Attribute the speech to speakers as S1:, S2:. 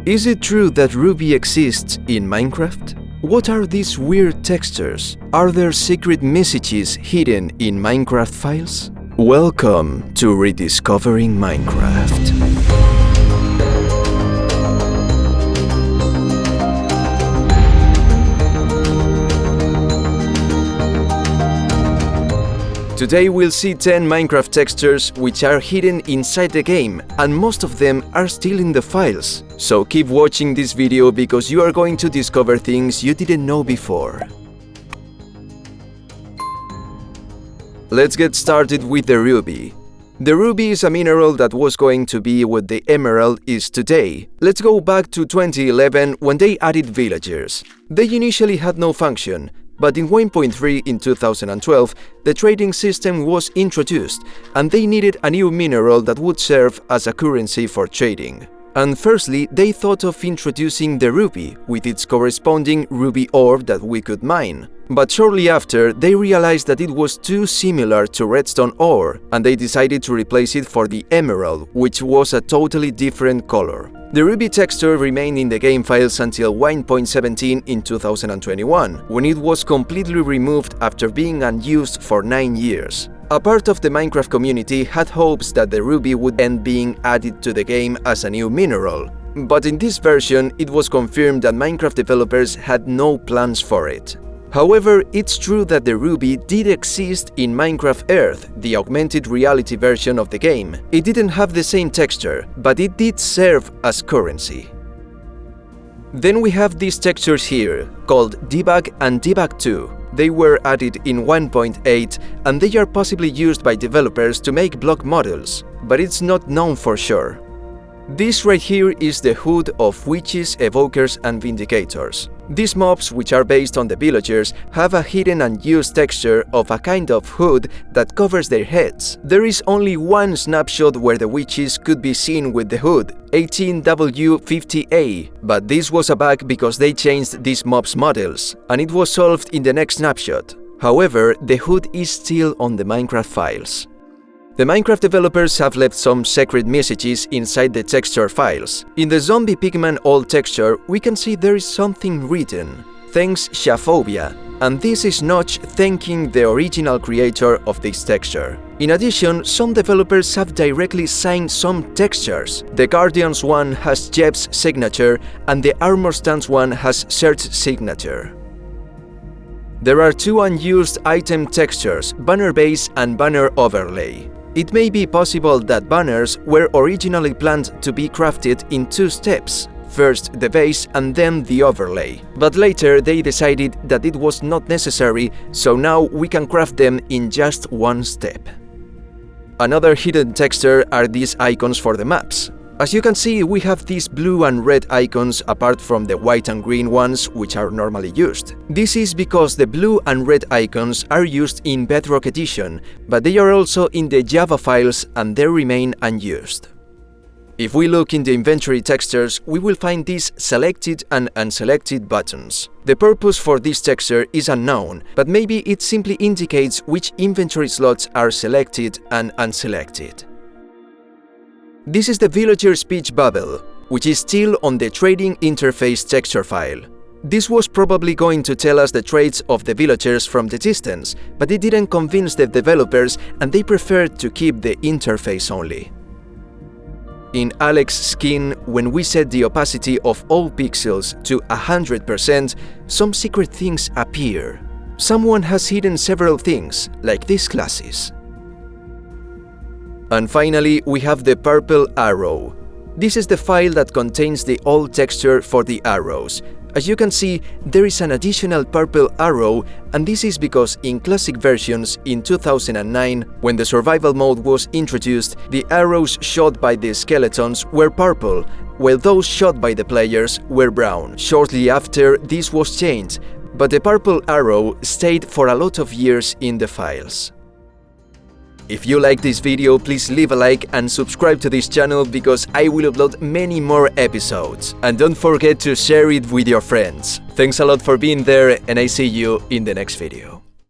S1: Is it true that Ruby exists in Minecraft? What are these weird textures? Are there secret messages hidden in Minecraft files? Welcome to Rediscovering Minecraft. Today we'll see 10 Minecraft textures which are hidden inside the game, and most of them are still in the files. So keep watching this video because you are going to discover things you didn't know before. Let's get started with the ruby. The ruby is a mineral that was going to be what the emerald is today. Let's go back to 2011 when they added villagers. They initially had no function, but in 1.3 in 2012, the trading system was introduced, and they needed a new mineral that would serve as a currency for trading. And firstly, they thought of introducing the ruby, with its corresponding ruby ore that we could mine. But shortly after, they realized that it was too similar to redstone ore, and they decided to replace it for the emerald, which was a totally different color. The ruby texture remained in the game files until 1.17 in 2021, when it was completely removed after being unused for 9 years. A part of the Minecraft community had hopes that the ruby would end being added to the game as a new mineral, but in this version it was confirmed that Minecraft developers had no plans for it. However, it's true that the ruby did exist in Minecraft Earth, the augmented reality version of the game. It didn't have the same texture, but it did serve as currency. Then we have these textures here, called Debug and Debug 2. They were added in 1.8 and they are possibly used by developers to make block models, but it's not known for sure. This right here is the hood of witches, evokers and vindicators. These mobs, which are based on the villagers, have a hidden and used texture of a kind of hood that covers their heads. There is only one snapshot where the witches could be seen with the hood, 18W50A, but this was a bug because they changed these mobs' models, and it was solved in the next snapshot. However, the hood is still on the Minecraft files. The Minecraft developers have left some secret messages inside the texture files. In the zombie pigman old texture, we can see there is something written, "Thanks Shaphobia," and this is Notch thanking the original creator of this texture. In addition, some developers have directly signed some textures. The Guardians one has Jeb's signature, and the Armor Stance one has Serge's signature. There are two unused item textures, Banner Base and Banner Overlay. It may be possible that banners were originally planned to be crafted in 2 steps, first the base and then the overlay. But later they decided that it was not necessary, so now we can craft them in just 1 step. Another hidden texture are these icons for the maps. As you can see, we have these blue and red icons apart from the white and green ones which are normally used. This is because the blue and red icons are used in Bedrock Edition, but they are also in the Java files and they remain unused. If we look in the inventory textures, we will find these selected and unselected buttons. The purpose for this texture is unknown, but maybe it simply indicates which inventory slots are selected and unselected. This is the villager speech bubble, which is still on the trading interface texture file. This was probably going to tell us the traits of the villagers from the distance, but it didn't convince the developers and they preferred to keep the interface only. In Alex's skin, when we set the opacity of all pixels to 100%, some secret things appear. Someone has hidden several things, like these classes. And finally, we have the purple arrow. This is the file that contains the old texture for the arrows. As you can see, there is an additional purple arrow, and this is because in classic versions in 2009, when the survival mode was introduced, the arrows shot by the skeletons were purple, while those shot by the players were brown. Shortly after, this was changed, but the purple arrow stayed for a lot of years in the files. If you like this video, please leave a like and subscribe to this channel because I will upload many more episodes. And don't forget to share it with your friends. Thanks a lot for being there and I see you in the next video.